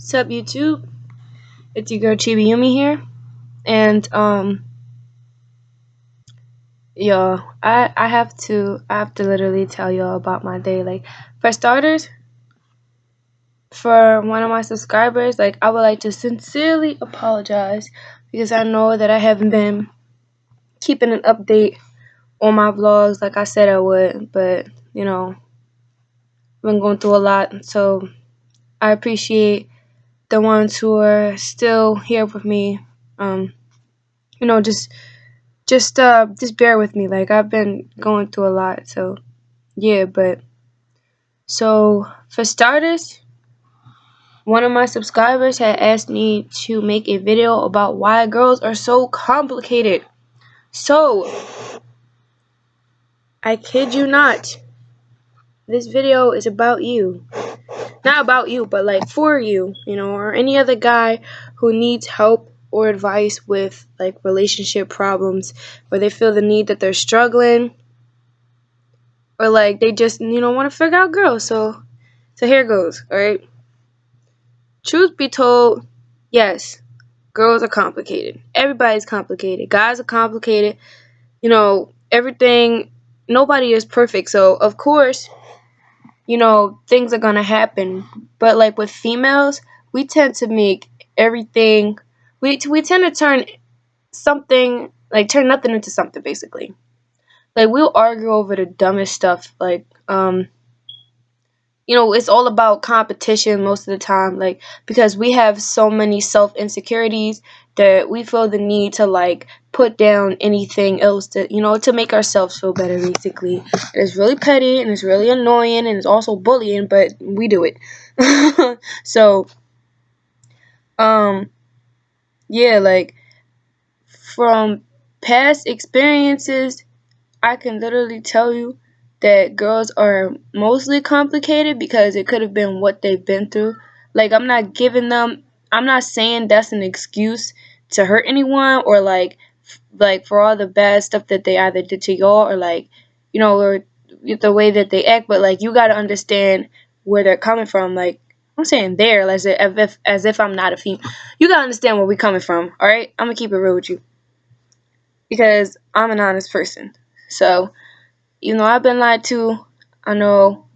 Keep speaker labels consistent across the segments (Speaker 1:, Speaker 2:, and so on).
Speaker 1: What's up, YouTube? It's your girl Chibi Yumi here, and yo, I have to literally tell y'all about my day. Like, for starters, for one of my subscribers, like, I would like to sincerely apologize because I know that I haven't been keeping an update on my vlogs like I said I would, but I've been going through a lot, so I appreciate the ones who are still here with me. Um, you know, just bear with me. Like, I've been going through a lot, so yeah. But so for starters, one of my subscribers had asked me to make a video about why girls are so complicated. So I kid you not, this video is about you. Not about you, but like for you, or any other guy who needs help or advice with like relationship problems, where they feel the need that they're struggling, or like they just want to figure out girls. So here goes. All right. Truth be told, yes, girls are complicated. Everybody's complicated. Guys are complicated. Everything. Nobody is perfect. So of course, things are gonna happen. But like with females, we tend to make everything. We tend to turn nothing into something, basically. Like, we'll argue over the dumbest stuff. Like it's all about competition most of the time, like, because we have so many self insecurities that we feel the need to like put down anything else to make ourselves feel better, basically. It's really petty and it's really annoying and it's also bullying, but we do it. So yeah, like, from past experiences, I can literally tell you that girls are mostly complicated because it could have been what they've been through. Like, I'm not saying that's an excuse to hurt anyone, or like for all the bad stuff that they either did to y'all, or like, or the way that they act, but like, you got to understand where they're coming from. Like, I'm saying there as if I'm not a female. You got to understand where we coming from, all right? I'm going to keep it real with you because I'm an honest person. So, I've been lied to. I know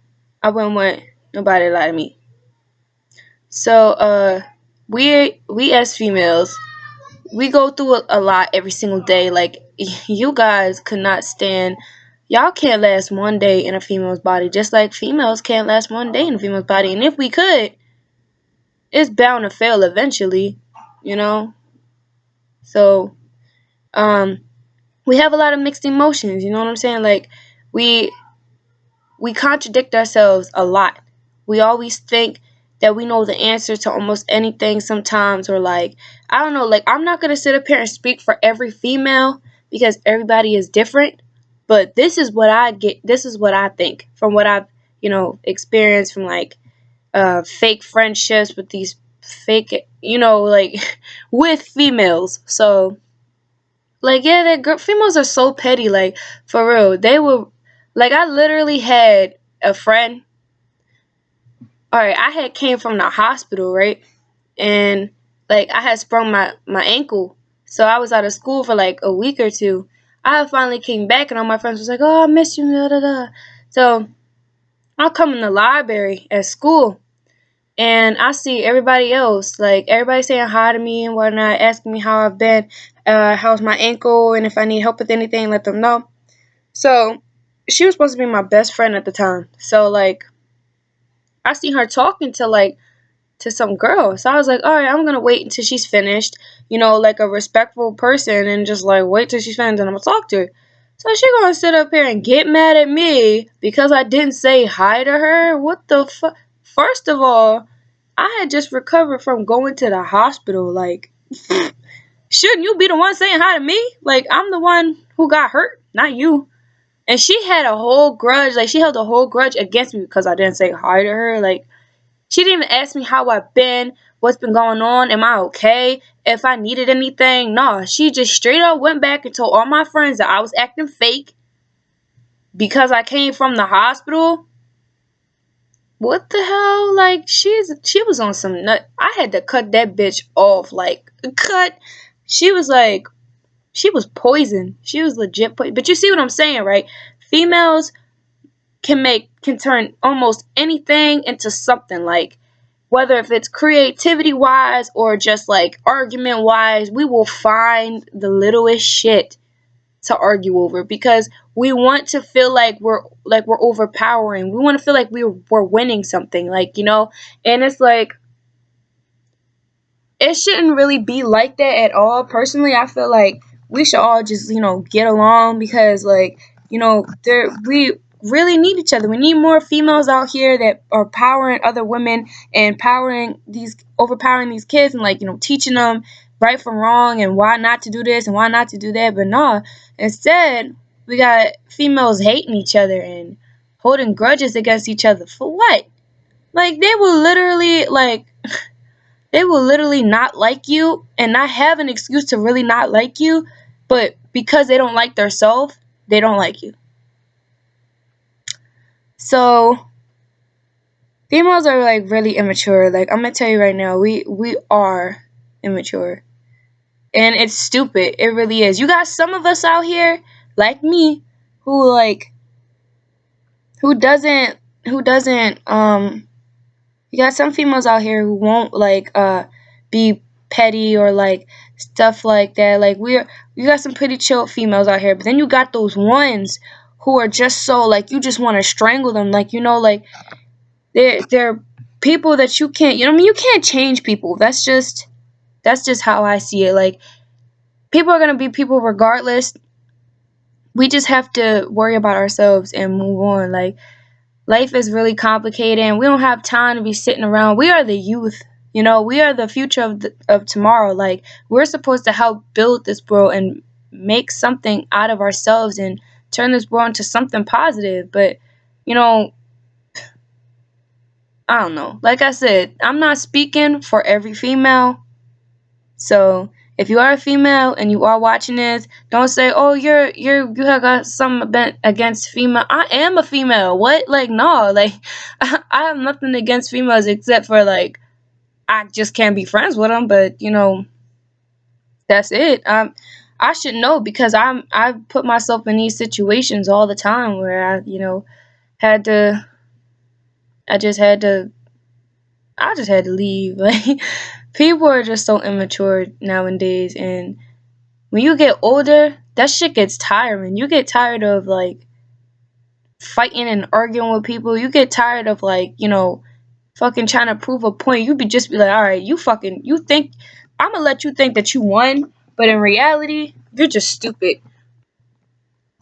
Speaker 1: I wouldn't want nobody to lie to me. So, we as females, we go through a lot every single day. Like, you guys could not stand. Y'all can't last one day in a female's body, just like females can't last one day in a female's body. And if we could, it's bound to fail eventually, you know. So, we have a lot of mixed emotions. You know what I'm saying? Like, we contradict ourselves a lot. We always think that we know the answer to almost anything sometimes, or like, I don't know, like, I'm not going to sit up here and speak for every female because everybody is different, but this is what I think from what I've, experienced from like fake friendships with these fake, like, with females. So, like, yeah, females are so petty, like, for real. They were, like, I literally had a friend. All right, I had came from the hospital, right? And like, I had sprung my ankle, so I was out of school for like a week or two. I finally came back, and all my friends was like, "Oh, I miss you, da da da." So I'll come in the library at school, and I see everybody else, like, everybody saying hi to me and whatnot, asking me how I've been, how's my ankle, and if I need help with anything, let them know. So she was supposed to be my best friend at the time. So like, I see her talking to some girl. So I was like, all right, I'm gonna wait until she's finished, like a respectful person, and just like wait till she's finished and I'm gonna talk to her. So she gonna sit up here and get mad at me because I didn't say hi to her? What the fuck? First of all, I had just recovered from going to the hospital. Like, shouldn't you be the one saying hi to me? Like, I'm the one who got hurt, not you. And she had a whole grudge. Like, she held a whole grudge against me because I didn't say hi to her. Like, she didn't even ask me how I've been, what's been going on, am I okay, if I needed anything. No, she just straight up went back and told all my friends that I was acting fake because I came from the hospital. what the hell? Like she was on some nut. I had to cut that bitch off. Like cut. She was like she was poison. She was legit poison. But you see what I'm saying, right? Females can turn almost anything into something, like whether if it's creativity wise or just like argument wise, we will find the littlest shit to argue over because we want to feel like we're overpowering. We want to feel like we're winning something, like, and it's like it shouldn't really be like that at all. Personally, I feel like we should all just, get along because, like, we really need each other. We need more females out here that are powering other women and overpowering these kids and, like, teaching them right from wrong and why not to do this and why not to do that. But no, instead, we got females hating each other and holding grudges against each other. For what? Like, they will literally not like you and not have an excuse to really not like you, but because they don't like their self, they don't like you. So females are like really immature. Like, I'm gonna tell you right now, we are immature. And it's stupid. It really is. You got some of us out here, like me, who like who doesn't you got some females out here who won't like be petty or like stuff like that. Like you got some pretty chill females out here, but then you got those ones who are just so like you just want to strangle them. Like, like they're people that you can't, I mean, you can't change people. That's just how I see it. Like, people are gonna be people regardless. We just have to worry about ourselves and move on. Like, life is really complicated and we don't have time to be sitting around. We are the youth. We are the future of tomorrow. Like, we're supposed to help build this world and make something out of ourselves and turn this world into something positive. But, you know, I don't know. Like I said, I'm not speaking for every female. So if you are a female and you are watching this, don't say, "Oh, you have got something against female." I am a female. What? Like, no. Like, I have nothing against females except for like I just can't be friends with them. But that's it. I should know because I put myself in these situations all the time where had to I just had to leave. Like, people are just so immature nowadays, and when you get older, that shit gets tiring. You get tired of like fighting and arguing with people. You get tired of like, fucking trying to prove a point. You be like, all right, you think I'm gonna let you think that you won, but in reality, you're just stupid.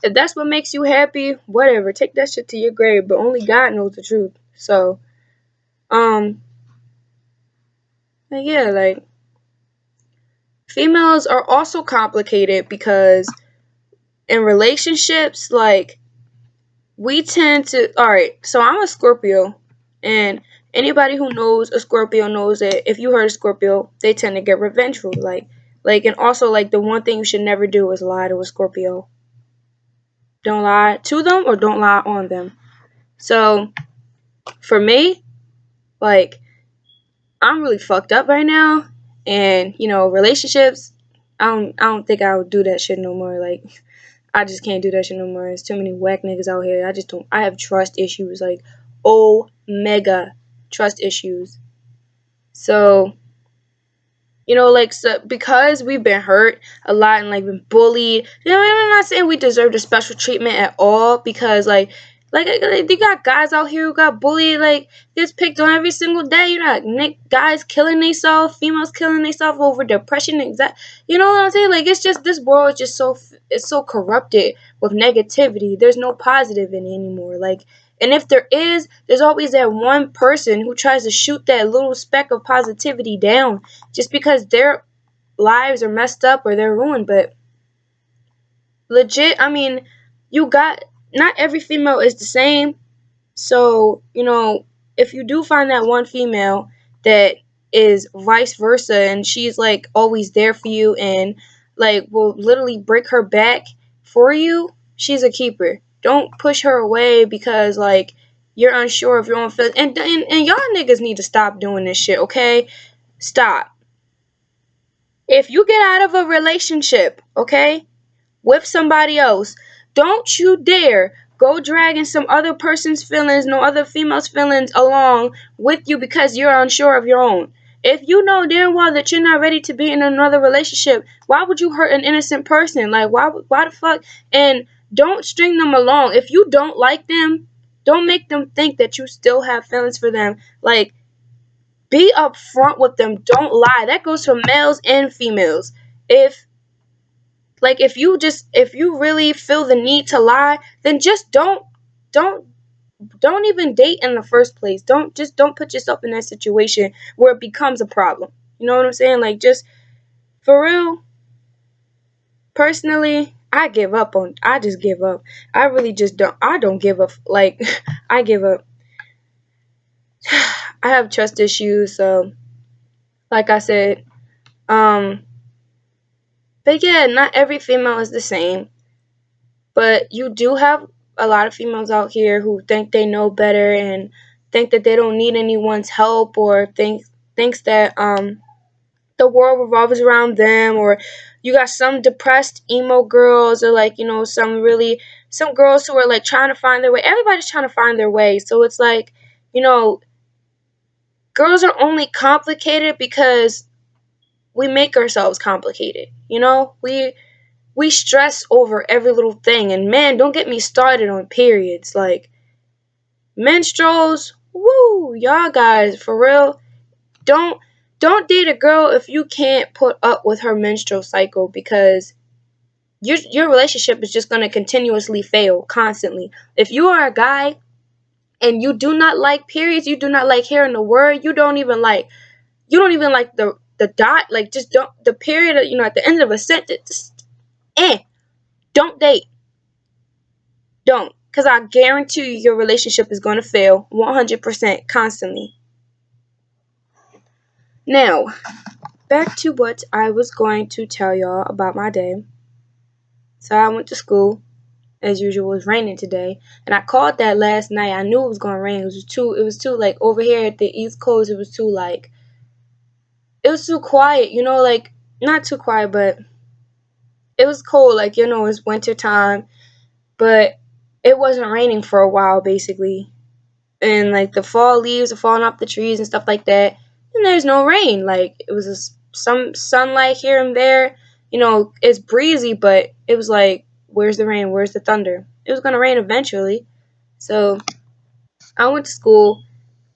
Speaker 1: If that's what makes you happy, whatever. Take that shit to your grave, but only God knows the truth. So, um, yeah, like, females are also complicated because in relationships, like, we tend to, all right, so I'm a Scorpio, and anybody who knows a Scorpio knows that if you hurt a Scorpio, they tend to get revengeful. And also, like, the one thing you should never do is lie to a Scorpio. Don't lie to them or don't lie on them. So for me, like, I'm really fucked up right now, and relationships, I don't think I would do that shit no more. Like, I just can't do that shit no more. There's too many whack niggas out here. I just don't. I have trust issues, like mega trust issues. So, because we've been hurt a lot and like been bullied. I'm not saying we deserve the special treatment at all because you got guys out here who got bullied, like, gets picked on every single day. Guys killing themselves, females killing themselves over depression, anxiety. You know what I'm saying? Like, it's just this world is just it's so corrupted with negativity. There's no positive in it anymore. Like, and if there is, there's always that one person who tries to shoot that little speck of positivity down just because their lives are messed up or they're ruined. But legit, I mean, you got not every female is the same. So, if you do find that one female that is vice versa and she's like always there for you and like will literally break her back for you, she's a keeper. Don't push her away because like you're unsure of your own feelings. And y'all niggas need to stop doing this shit, okay? Stop. If you get out of a relationship, okay, with somebody else, don't you dare go dragging some other person's feelings, no other female's feelings along with you because you're unsure of your own. If you know damn well that you're not ready to be in another relationship, why would you hurt an innocent person? Like, why the fuck? And don't string them along. If you don't like them, don't make them think that you still have feelings for them. Like, be upfront with them. Don't lie. That goes for males and females. If if you really feel the need to lie, then just don't don't even date in the first place. Don't put yourself in that situation where it becomes a problem. You know what I'm saying? Like, just for real, personally, I just give up. I really just don't give up. Like, I give up. I have trust issues, so like I said, um but yeah, not every female is the same. But you do have a lot of females out here who think they know better and think that they don't need anyone's help, or thinks that the world revolves around them. Or you got some depressed emo girls, or like, some girls who are like trying to find their way. Everybody's trying to find their way. So it's like, you know, girls are only complicated because we make ourselves complicated. We stress over every little thing. And man, don't get me started on periods. Like, menstruals, woo, y'all guys, for real, don't don't date a girl if you can't put up with her menstrual cycle, because your relationship is just going to continuously fail constantly. If you are a guy and you do not like periods, you do not like hearing the word, you don't even like the dot, like, just don't, the period, at the end of a sentence, just, don't date. Don't. Because I guarantee you your relationship is going to fail 100% constantly. Now, back to what I was going to tell y'all about my day. So I went to school. As usual, it was raining today. And I called that last night. I knew it was going to rain. It was too, like, over here at the East Coast, it was too, like, it was too quiet, like, not too quiet, but it was cold. Like, it's winter time. But it wasn't raining for a while, basically. And like the fall leaves are falling off the trees and stuff like that, and there's no rain. Like, it was some sunlight here and there. It's breezy, but it was like, where's the rain? Where's the thunder? It was gonna rain eventually. So I went to school.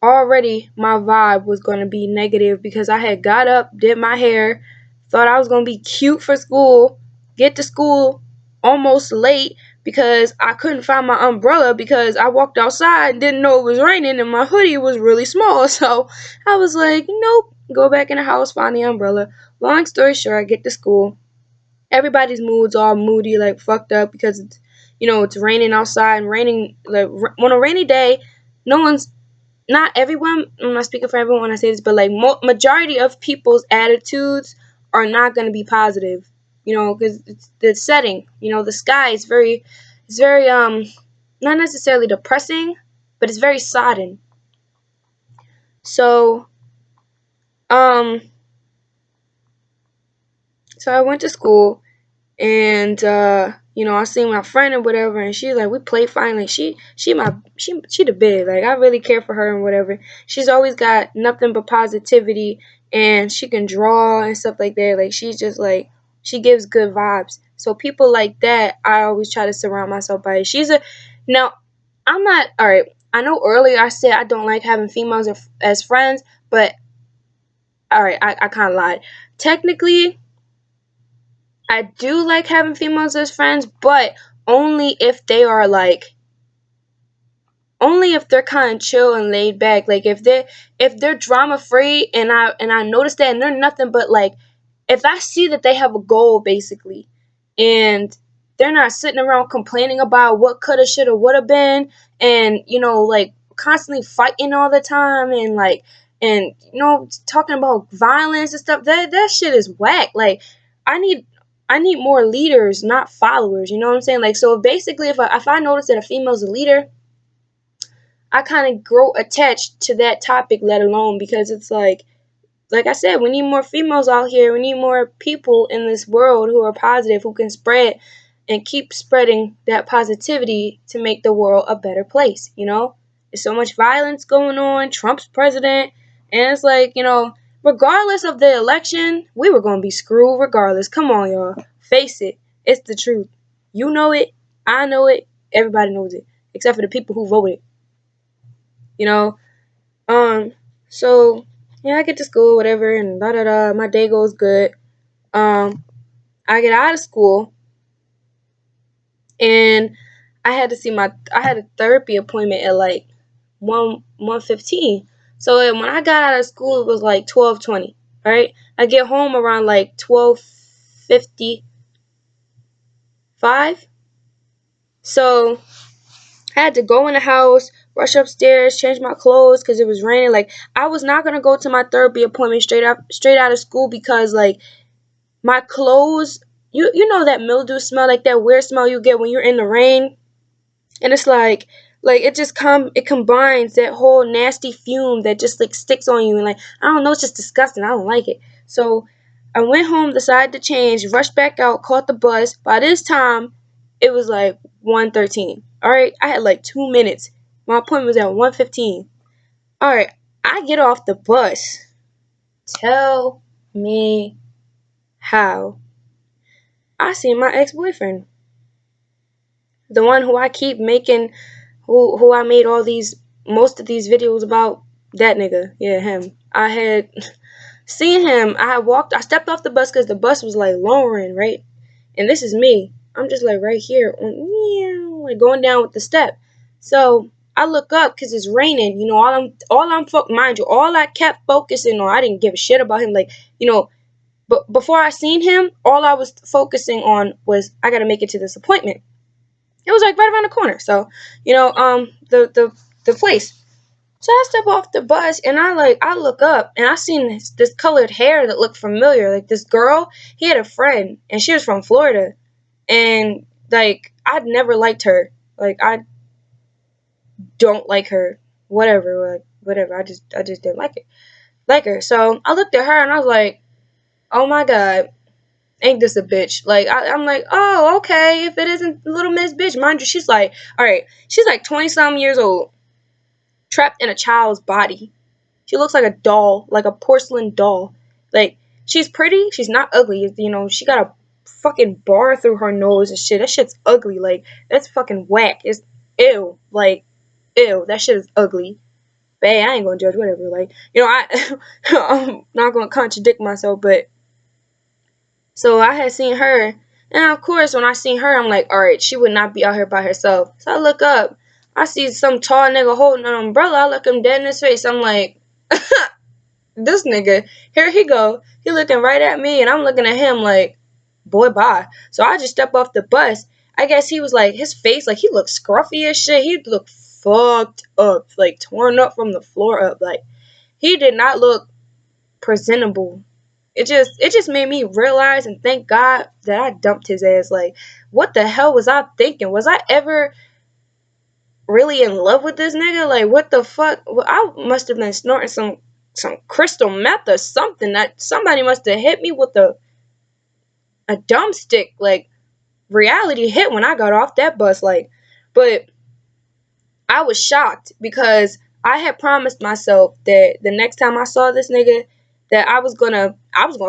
Speaker 1: Already my vibe was gonna be negative because I had got up, did my hair, thought I was gonna be cute for school, get to school almost late because I couldn't find my umbrella because I walked outside and didn't know it was raining and my hoodie was really small. So I was like, nope, go back in the house, find the umbrella. Long story short, I get to school. Everybody's mood's all moody, like fucked up, because it's raining outside, and raining, like, on a rainy day, no one's not everyone, I'm not speaking for everyone when I say this, but like majority of people's attitudes are not going to be positive, because it's the setting, the sky is very not necessarily depressing, but it's very sodden. So um so I went to school, and I seen my friend or whatever, and she's like, we played fine. Like, she the big. Like, I really care for her and whatever. She's always got nothing but positivity, and she can draw and stuff like that. Like, she's just like, she gives good vibes. So people like that, I always try to surround myself by. Now, I'm not, all right, I know earlier I said I don't like having females as friends, but all right, I kind of lied. Technically, I do like having females as friends, but only if they are like, only if they're kind of chill and laid back. Like, if they're drama free, and I notice that, and they're nothing but like, if I see that they have a goal, basically, and they're not sitting around complaining about what coulda, shoulda, woulda been, and like constantly fighting all the time, and like, and talking about violence and stuff, that shit is whack. Like, I need I need more leaders, not followers. You know what I'm saying? Like, so basically, if I notice that a female's a leader, I kind of grow attached to that topic, let alone because it's like I said, we need more females out here. We need more people in this world who are positive, who can spread and keep spreading that positivity to make the world a better place, you know? There's so much violence going on. Trump's president. And it's like, regardless of the election, we were going to be screwed regardless. Come on, y'all. Face it. It's the truth. You know it. I know it. Everybody knows it. Except for the people who voted. You know? So yeah, I get to school, whatever, and da da da. My day goes good. I get out of school, and I had a therapy appointment at like 1:15. So when I got out of school, it was like 12:20. Right? I get home around like 12:55. So I had to go in the house, rush upstairs, change my clothes because it was raining. Like I was not gonna go to my therapy appointment straight out of school because like my clothes, you know that mildew smell, like that weird smell you get when you're in the rain, and it's like it combines that whole nasty fume that just like sticks on you, and like I don't know, it's just disgusting. I don't like it. So I went home, decided to change, rushed back out, caught the bus. By this time, it was like 1:13. All right, I had like 2 minutes. My appointment was at 1:15. All right, I get off the bus. Tell me how I see my ex-boyfriend, the one who I keep making, who I made most of these videos about. That nigga, yeah, him. I had seen him. I stepped off the bus because the bus was like lowering, right? And this is me. I'm just like right here, like going down with the step. So I look up because it's raining. Mind you, all I kept focusing on, I didn't give a shit about him. Like, but before I seen him, all I was focusing on was I gotta make it to this appointment. It was like right around the corner. So, the place. So I step off the bus and I look up and I seen this colored hair that looked familiar. Like this girl, he had a friend and she was from Florida. And like I'd never liked her. Like I don't like her. Whatever. I just didn't like her. So I looked at her and I was like, oh my god, ain't this a bitch? Like I'm like, oh okay, if it isn't little Miss Bitch, mind you, she's like, all right, she's like 20-some years old, trapped in a child's body. She looks like a doll, like a porcelain doll. Like she's pretty, she's not ugly. She got a fucking bar through her nose and shit. That shit's ugly. Like that's fucking whack. It's ew. Like ew. That shit is ugly. But hey, I ain't gonna judge. Whatever. Like I'm not gonna contradict myself, but. So I had seen her, and of course, when I seen her, I'm like, all right, she would not be out here by herself. So I look up, I see some tall nigga holding an umbrella. I look him dead in his face. I'm like, this nigga, here he go. He looking right at me, and I'm looking at him like, boy, bye. So I just step off the bus. I guess he was like, his face, like he looked scruffy as shit. He looked fucked up, like torn up from the floor up. Like he did not look presentable. It just made me realize and thank God that I dumped his ass. Like, what the hell was I thinking? Was I ever really in love with this nigga? Like, what the fuck? Well, I must have been snorting some crystal meth or something. That somebody must have hit me with a dumb stick. Like, reality hit when I got off that bus. Like, but I was shocked because I had promised myself that the next time I saw this nigga, that I was gonna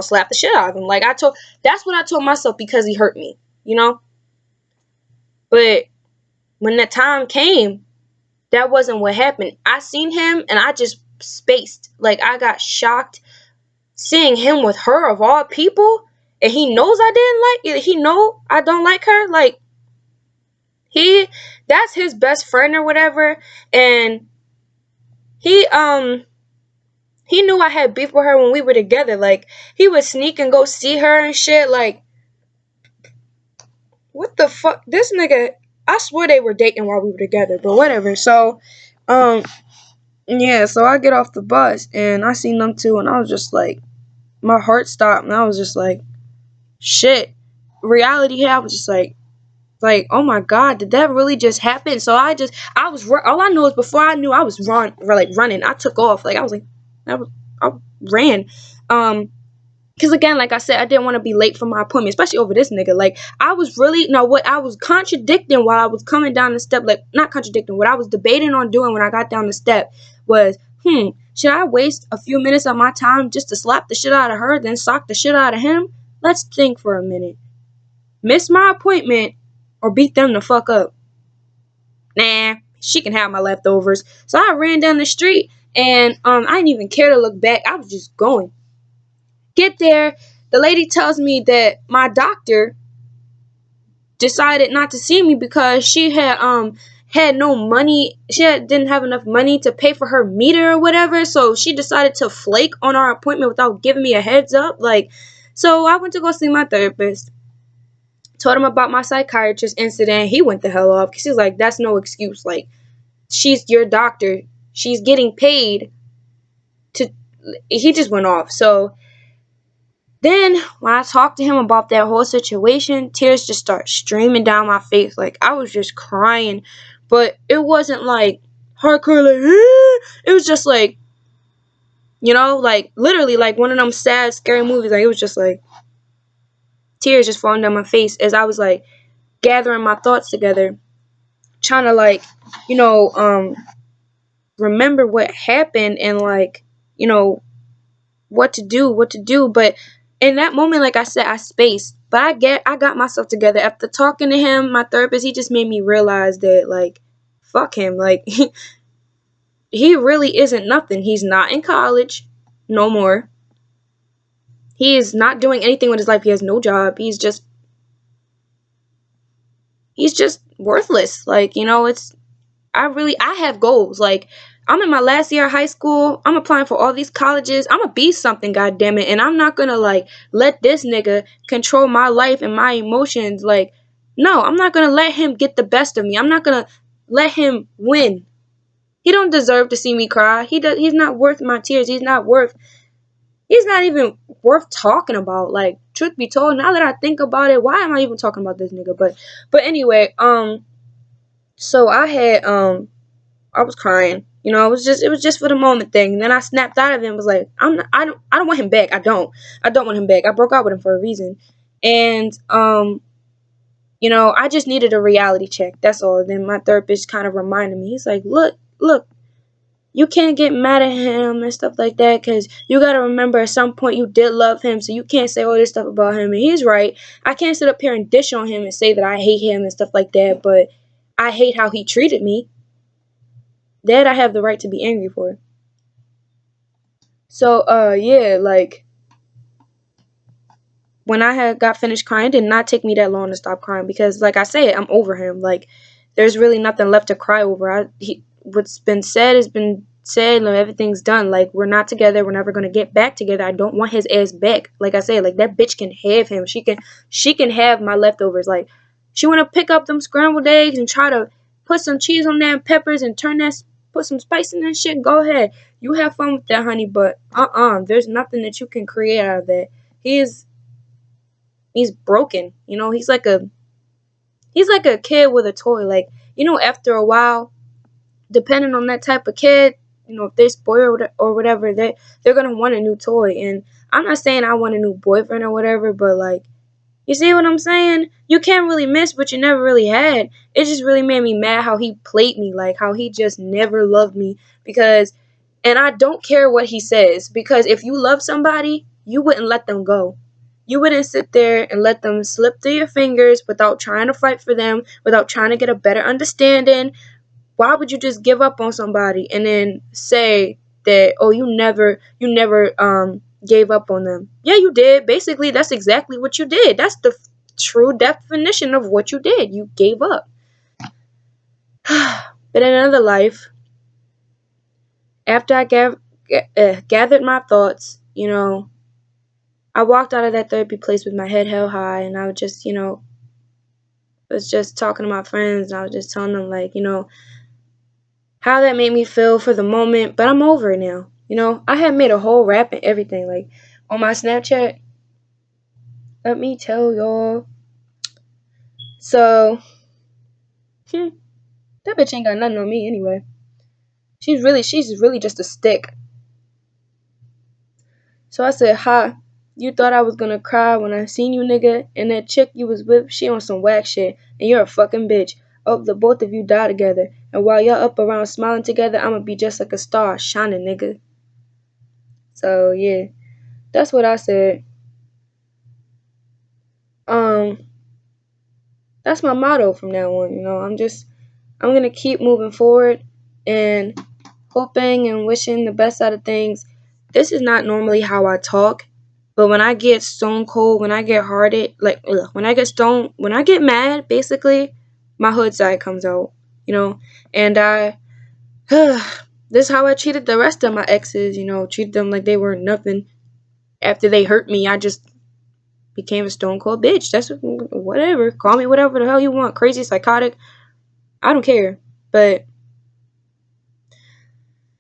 Speaker 1: slap the shit out of him. Like that's what I told myself because he hurt me, you know? But when that time came, that wasn't what happened. I seen him and I just spaced. Like I got shocked seeing him with her of all people, and he knows I didn't like it. He know I don't like her. Like that's his best friend or whatever, and he knew I had beef with her when we were together. Like he would sneak and go see her and shit. Like what the fuck? This nigga, I swear they were dating while we were together, but whatever. So, yeah, so I get off the bus and I seen them too, and I was just like, my heart stopped, and I was just like, shit. Reality hit, I was just like, Like, oh my God, did that really just happen? So all I know is before I knew I was running. I took off. Like, I ran. Because again, like I said, I didn't want to be late for my appointment, especially over this nigga. Like, I was really, no, what I was contradicting while I was coming down the step, like, not contradicting, what I was debating on doing when I got down the step was, should I waste a few minutes of my time just to slap the shit out of her, then sock the shit out of him? Let's think for a minute. Miss my appointment or beat them the fuck up? Nah, she can have my leftovers. So I ran down the street and I didn't even care to look back. I was just going. Get there, the lady tells me that my doctor decided not to see me because she had no money. Didn't have enough money to pay for her meter or whatever, so she decided to flake on our appointment without giving me a heads up. Like, so I went to go see my therapist. Told him about my psychiatrist incident. He went the hell off because he's like, that's no excuse. Like, she's your doctor. She's getting paid to. He just went off. So then when I talked to him about that whole situation, tears just start streaming down my face. Like, I was just crying. But it wasn't like hardcore, like, it was just like, like literally like one of them sad, scary movies. Like, it was just like tears just falling down my face as I was like gathering my thoughts together, trying to like, remember what happened and like, what to do. But in that moment, like I said, I spaced. But I got myself together. After talking to him, my therapist, he just made me realize that, like, fuck him. Like, he really isn't nothing. He's not in college no more. He is not doing anything with his life. He has no job. He's just worthless. Like, I have goals. Like, I'm in my last year of high school. I'm applying for all these colleges. I'm gonna be something, goddammit. And I'm not gonna like let this nigga control my life and my emotions. Like, no, I'm not gonna let him get the best of me. I'm not gonna let him win. He don't deserve to see me cry. He's not worth my tears. He's not even worth talking about. Like, truth be told, now that I think about it, why am I even talking about this nigga? But anyway, so I was crying. It was just for the moment thing. And then I snapped out of it and was like, I don't want him back. I don't want him back. I broke up with him for a reason. And I just needed a reality check. That's all. Then my therapist kind of reminded me. He's like, look, you can't get mad at him and stuff like that, because you got to remember at some point you did love him, so you can't say all this stuff about him. And he's right. I can't sit up here and dish on him and say that I hate him and stuff like that, but I hate how he treated me. That I have the right to be angry for. So, yeah, like, when I had got finished crying, it did not take me that long to stop crying because, like I said, I'm over him. Like, there's really nothing left to cry over. What's been said has been said, and everything's done. Like, we're not together. We're never gonna get back together. I don't want his ass back. Like I said, like, that bitch can have him. She can have my leftovers. Like, she wanna pick up them scrambled eggs and try to put some cheese on that and peppers and put some spice in that shit. Go ahead. You have fun with that, honey. But there's nothing that you can create out of that. He's broken. He's like a kid with a toy. Like, after a while, depending on that type of kid, if they're spoiled or whatever, they're gonna want a new toy. And I'm not saying I want a new boyfriend or whatever, but like, you see what I'm saying? You can't really miss what you never really had. It just really made me mad how he played me, like how he just never loved me. And I don't care what he says, because if you love somebody, you wouldn't let them go. You wouldn't sit there and let them slip through your fingers without trying to fight for them, without trying to get a better understanding. Why would you just give up on somebody and then say that, oh, you never gave up on them? Yeah, you did. Basically, that's exactly what you did. That's the true definition of what you did. You gave up. But in another life, after I gathered my thoughts, I walked out of that therapy place with my head held high, and I was just, was just talking to my friends, and I was just telling them, like, how that made me feel for the moment, but I'm over it now. I had made a whole rap and everything, like, on my Snapchat. Let me tell y'all, So, that bitch ain't got nothing on me anyway. She's really just a stick. So I said, "Ha, you thought I was gonna cry when I seen you, nigga, and that chick you was with, she on some whack shit, and you're a fucking bitch. I hope the both of you die together, and while y'all up around smiling together, I'ma be just like a star, shining, nigga." So yeah, that's what I said. Um, that's my motto from now on. I'm gonna keep moving forward and hoping and wishing the best out of things. This is not normally how I talk, but when I get stone cold, when I get hearted, like when I get mad, basically, my hood side comes out, and this is how I treated the rest of my exes, treated them like they were nothing. After they hurt me, I just became a stone cold bitch. That's whatever. Call me whatever the hell you want. Crazy, psychotic. I don't care. But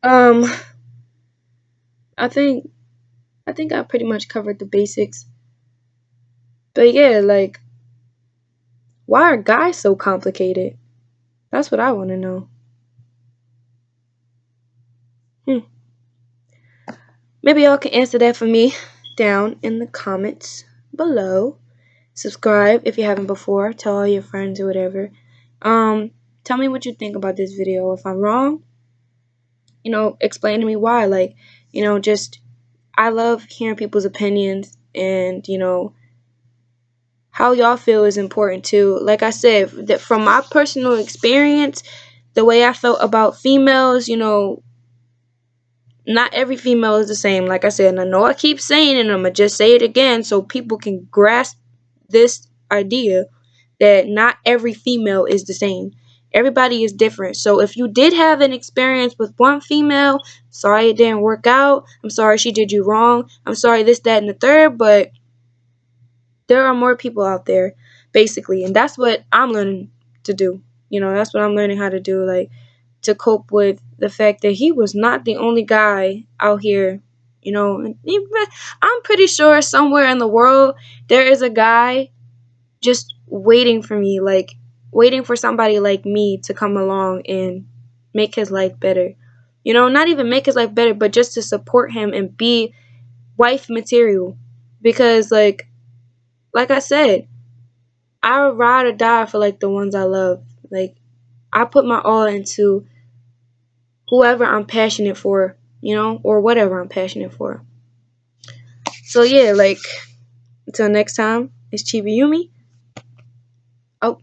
Speaker 1: um, I think I pretty much covered the basics. But yeah, like, why are guys so complicated? That's what I want to know. Maybe y'all can answer that for me down in the comments below. Subscribe if you haven't before. Tell all your friends or whatever. Tell me what you think about this video. If I'm wrong, explain to me why. Like, just I love hearing people's opinions, and how y'all feel is important too. Like I said, that from my personal experience, the way I felt about females, not every female is the same. Like I said, and I know I keep saying it, and I'm gonna just say it again so people can grasp this idea that not every female is the same. Everybody is different. So if you did have an experience with one female, sorry it didn't work out. I'm sorry she did you wrong. I'm sorry this, that, and the third, but there are more people out there, basically. And that's what I'm learning to do. That's what I'm learning how to do, like, to cope with the fact that he was not the only guy out here. I'm pretty sure somewhere in the world there is a guy just waiting for me, like waiting for somebody like me to come along and make his life better. Not even make his life better, but just to support him and be wife material. Because like I said, I would ride or die for like the ones I love. Like, I put my all into whoever I'm passionate for, or whatever I'm passionate for. So yeah, like, until next time, it's Chibi Yumi. Oh.